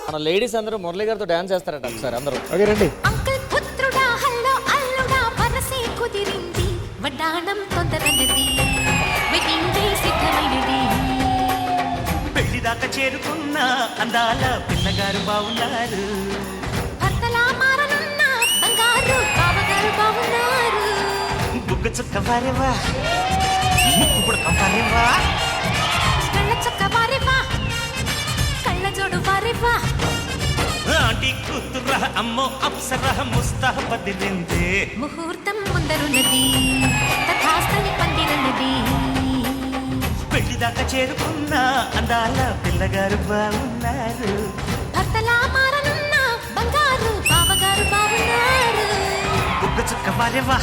మన లేడీస్ అందరూ మురళి గారితో డాన్స్ చేస్తారట ఒకసారి అందరూ. ఓకే రండి. అంకుల్ పుత్రుడా హల్లో అల్లుడా వరసే కుదిరింది వడ్డాణం తొందరన్నది వెడ్డింగ్ డే సిద్ధమైనది. పెళ్లి దాకా చేరుకున్న అందాల పిల్లగారు బావున్నారు. భర్తలా మారనున్న బంగారు బావగారు బావున్నారు. బుగ్గ చుక్క వారేవా ముక్కు పుడక వారేవా కళ్ళ చొక్క వారేవా కళ్ళ జోడు వారేవా. ఆంటీ కూతుర్ర అమ్మో అప్సర ముస్తాబదిరిందే. ముహూర్తం ముందరున్నది తథాస్తని పందిరన్నది. పెళ్లి దాకా చేరుకున్న అందాల పిల్లగారు బావున్నారు. భర్తలా మారనున్న బంగారు బావగారు బావున్నారు. బుగ్గ చుక్క వారేవా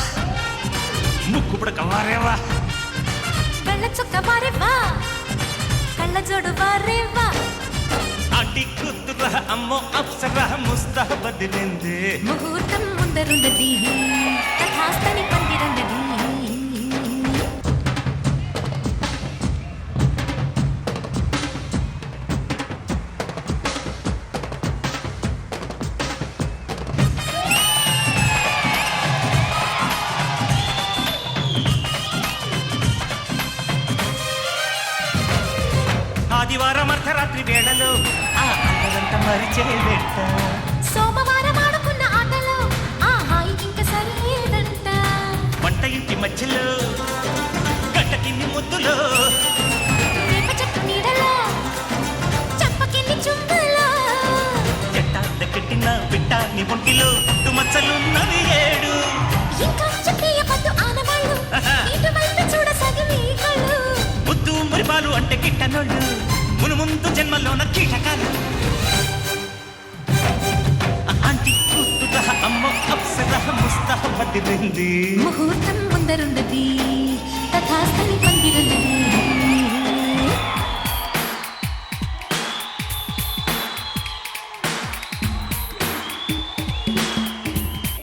ముక్కు పుడక వారేవా కళ్ళ చొక్క వారేవా కళ్ళ జోడు వారేవా. ఆంటీ కూతుర్ర అమ్మో అప్సర ముస్తాబదిరిందే. ముహూర్తం ముందరున్నది తథాస్తని పందిరన్నది. ఆదివారం అర్ధరాత్రి వేళలో ఆ అందరంతా మరిచే వెంట. సోమవారం ఆడుకున్న ఆటలో ఆ హాయి ఇంక సరిలేదంట. వంట ఇంటి మధ్యలో గడ్డ కింది ముద్దులో వేప చెట్టు నీడలో చంపకింది చుంబులో. ఎట్టాల కట్టిన బిడ్డాని ఒంటిలో పుట్టు మచ్చలున్నవి 7. ఇంకా చెప్పేయవద్దు ఆనవాళ్ళు ఇటువైపు చూడసాగి కళ్ళు. ముద్దు మురిపాలు అంటే గిట్టనోళ్ళు మును ముందు జన్మలోన కీటకాలు. ఆంటీ కూతుర అమ్మ అప్సర ముస్తాబదిరింది. ముహూర్తం ముందరున్నది తథాస్తని పందిరన్నది.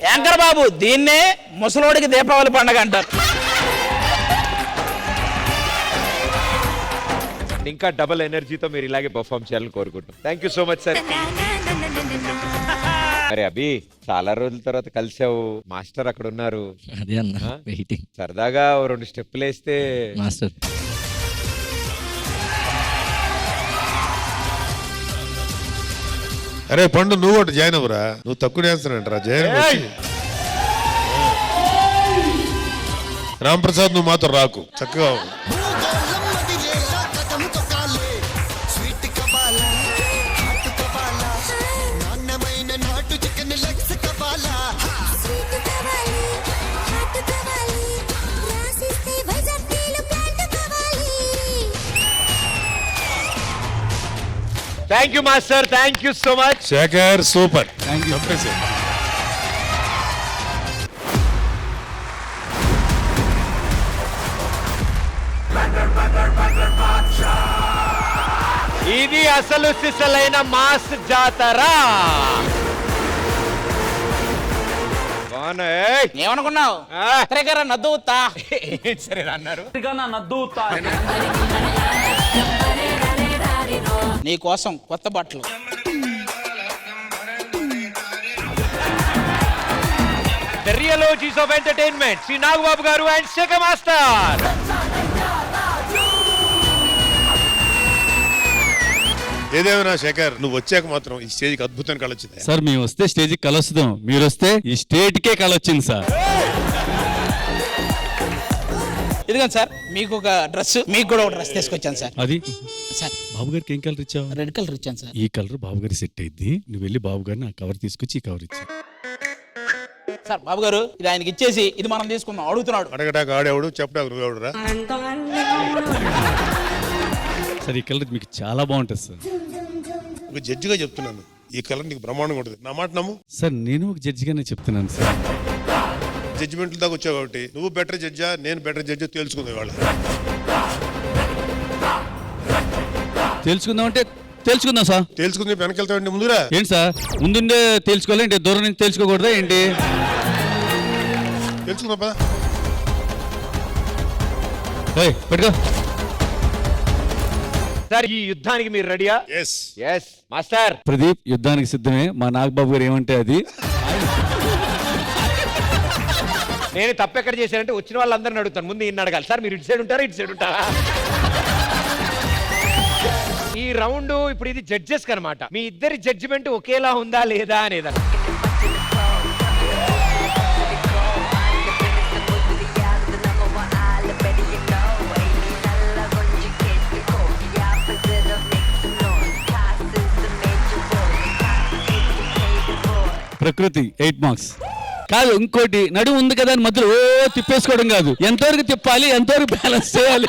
యాంకర్ బాబు, దీన్నే ముసలోడికి దీపావళి పండగ అంటారు. ఇంకా డబుల్ ఎనర్జీతో మీరు ఇలాగే పర్ఫామ్ చేయాలని కోరుకుంటున్నాం. Thank you so much sir. అరే అభి, చాలా రోజుల తర్వాత కలిసావు. మాస్టర్ అక్కడ ఉన్నారు. అదే అన్న వెయిటింగ్. సరదాగా 2 స్టెప్పులు వేస్తే. మాస్టర్ అరే పండు, నువ్వు ఒకటి జాయిన్ అవ్వరా. నువ్వు తక్కువ డాన్స్ అంటారా జాయిన్ వచ్చి. రామ్ ప్రసాద్, నువ్వు మాత్రం రాకు, చక్కగా thank you master, thank you so much. Shekhar super. ఇది అసలు సిసలైన మాస్ జాతర. ఏమనుకున్నావు? నద్దుతా సరే అన్నారు. నీ కోసం కొత్త బట్టలు. The real OGs of entertainment, Shri Nagababu గారు అండ్ శేఖర్ మాస్టర్. ఏదేమైనా శేఖర్, నువ్వు వచ్చాక మాత్రం ఈ స్టేజ్కి అద్భుతాన్ని కలొచ్చింది సార్. మేము వస్తే స్టేజ్కి కలొస్తాం, మీరు వస్తే ఈ స్టేట్ కే కలొచ్చింది సార్. ఇదిగోండి సార్, మీకు ఒక డ్రెస్, మీకు కూడా ఒక డ్రెస్ తీసుకొచ్చాను సార్. అది సార్, బాబు గారికి ఏం కలర్ ఇచ్చావు? రెడ్ కలర్ ఇచ్చాను సార్. ఈ కలర్ బాబు గారి సెట్ అయింది. నువ్వు వెళ్ళి బాబు గారిని ఆ కవర్ తీసుకొచ్చి ఈ కవర్ ఇచ్చా. సార్ బాబు గారు, ఇది ఆయనకి ఇచ్చేసి ఇది మనం తీసుకుందాం. అడుగుతున్నాడు. అడగటాక ఆడేవాడు, చెప్పడానికి నువ్వెవడురా. సార్ ఈ కలర్ మీకు చాలా బాగుంటుంది సార్. ఒక జడ్జిగా చెప్తున్నాను, ఈ కలర్ నీకు బ్రహ్మాండంగా ఉంటుంది. నా మాట నమ్ము సార్. నేను ఒక జడ్జిగానే చెప్తున్నాను సార్. జడ్జిమెంట్ల దాకా వచ్చావు కాబట్టి నువ్వు బెటర్ జడ్జా, నేను బెటర్ జడ్జా తెలుసుకుంది వాళ్ళు. తెలుసుకుందాం అంటే తెలుసుకుందాం సార్. తెలుసుకుంది వెనకెళ్తావండి ముందురా. ఏంటి సార్, ముందుండే తెలుసుకోవాలి ఏంటి? దూరం నుంచి తెలుసుకోకూడదా ఏంటి? తెలుసుకుందా పదా. పెట్టుకో. సార్ ఈ యుద్ధానికి మీరు రెడీయా? ఎస్. Yes master. ప్రదీప్ యుద్ధానికి సిద్ధమే. మా నాగబాబు గారు ఏమంటే అది. నేను తప్పెక్కడ చేశానంటే వచ్చిన వాళ్ళందరిని అడుగుతాను. ముందు ఈయన అడగాలి. సార్ మీరు ఇటు సైడ్ ఉంటారా ఇటు సైడ్ ఉంటారా? ఈ రౌండ్ ఇప్పుడు ఇది జడ్జెస్ కనమాట. మీ ఇద్దరి జడ్జిమెంట్ ఒకేలా ఉందా లేదా అనేది. ప్రకృతి 8 మార్క్స్. కాదు ఇంకోటి నడుము ఉంది కదా అని మధ్యలో ఓ తిప్పేసుకోవడం కాదు. ఎంతవరకు తిప్పాలి, ఎంతవరకు బ్యాలెన్స్ చేయాలి.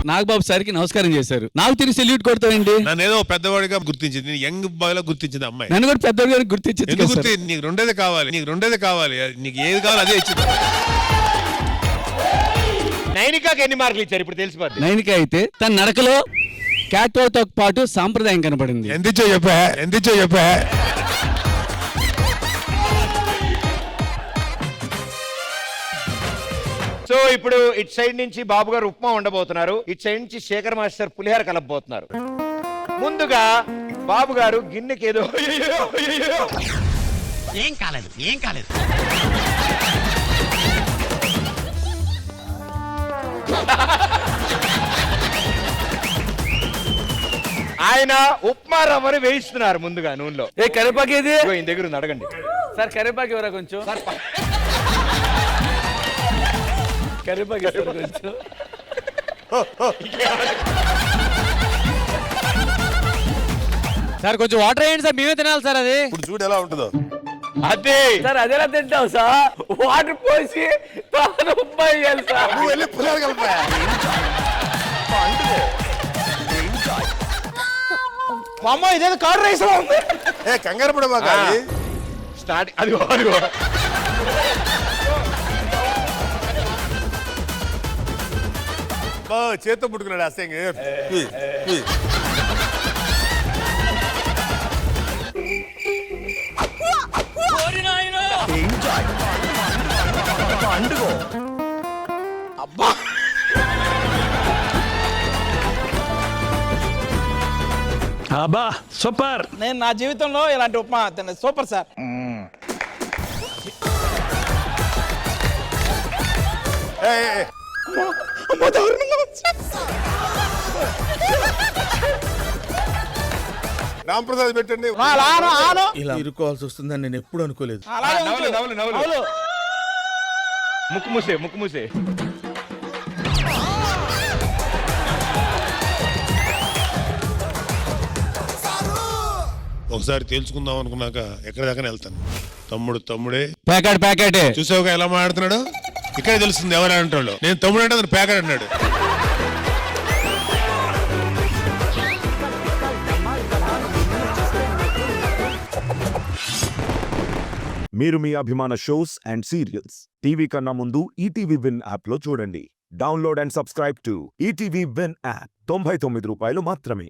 నాగబాబు సార్కి నమస్కారం చేశారు. నాకు తిరిగి సెల్యూట్ కొడతానండి. నన్ను ఏదో పెద్దవాడిగా గుర్తించింది, యంగ్ బాయ్ లా గుర్తించింది అమ్మాయి. నన్ను కూడా పెద్దవాడు గారికి గుర్తించింది. ఎందుకు గుర్తి? నీకు రెండేదే కావాలి, నీకు రెండేదే కావాలి, నీకు ఏది కావాలి అదే ఇచ్చింది. నైనికాకి ఎన్ని మార్కులు ఇచ్చారు ఇప్పుడు తెలిసిపోద్ది. నైనిక అయితే తన నడకలో క్యాట్వాతో పాటు సాంప్రదాయం కనబడింది. ఎంతిచ్చో చెప్పా. సో ఇప్పుడు ఇటు సైడ్ నుంచి బాబు గారు ఉప్మా ఉండబోతున్నారు. ఇటు సైడ్ నుంచి శేఖర్ మాస్టర్ పులిహార కలపబోతున్నారు. ముందుగా బాబు గారు గిన్నెకి ఏదో ఏం కాలేదు. ఆయన ఉప్మా రవ్వని వేయిస్తున్నారు ముందుగా నూనెలో. ఏ కరివేపాకు ఏది? ఇదిగో ఈయన దగ్గర ఉంది, అడగండి. సార్ కరివేపాకు ఎవరా కొంచెం? కరివేపాకు ఇస్తారా కొంచెం? సార్ కొంచెం వాటర్ వేయండి సార్, మేమే తినాలి సార్ అది. ఇప్పుడు చూడు ఎలా ఉంటుందో. అదే సార్ అదేలా తింటావు సార్? వాటర్ పోసి ఉప్మా వేయాలి సార్. నువ్వు వెళ్ళి పులిహార కలిపా. అమ్మ ఇదేదో కార్డ్ రైస్ లో ఉంది. ఏ కంగారు పడమా కానీ స్టార్ట్. అదిగో చేత్తో పుట్టుకున్నాడు అసహ్యంగా. అబ్బా అబ్బా సూపర్. నేను నా జీవితంలో ఇలాంటి ఉప్మా తిన్న సూపర్ సార్. రాంప్రసాద్ పెట్టండి. ఇలా ఇరుకోవాల్సి వస్తుందని నేను ఎప్పుడు అనుకోలేదు. నవ్వులు. ముక్కు మూసే. ఒకసారి తేల్చుకుందాం అనుకున్నాక ఎక్కడి దాకా వెళ్తాను. తమ్ముడే ప్యాకెట్ చూసావుగా ఎలా మాట్లాడుతున్నాడు. ఇక్కడే తెలుస్తుంది ఎవరు అంటాడు. నేను తమ్ముడు అంటే అతను ప్యాకెట్ అన్నాడు. మీరు మీ అభిమాన షోస్ అండ్ సీరియల్స్ టీవీ కన్నా ముందు ఈటీవీ విన్ యాప్ లో చూడండి. Download and subscribe to ETV win app. 99 రూపాయలు మాత్రమే.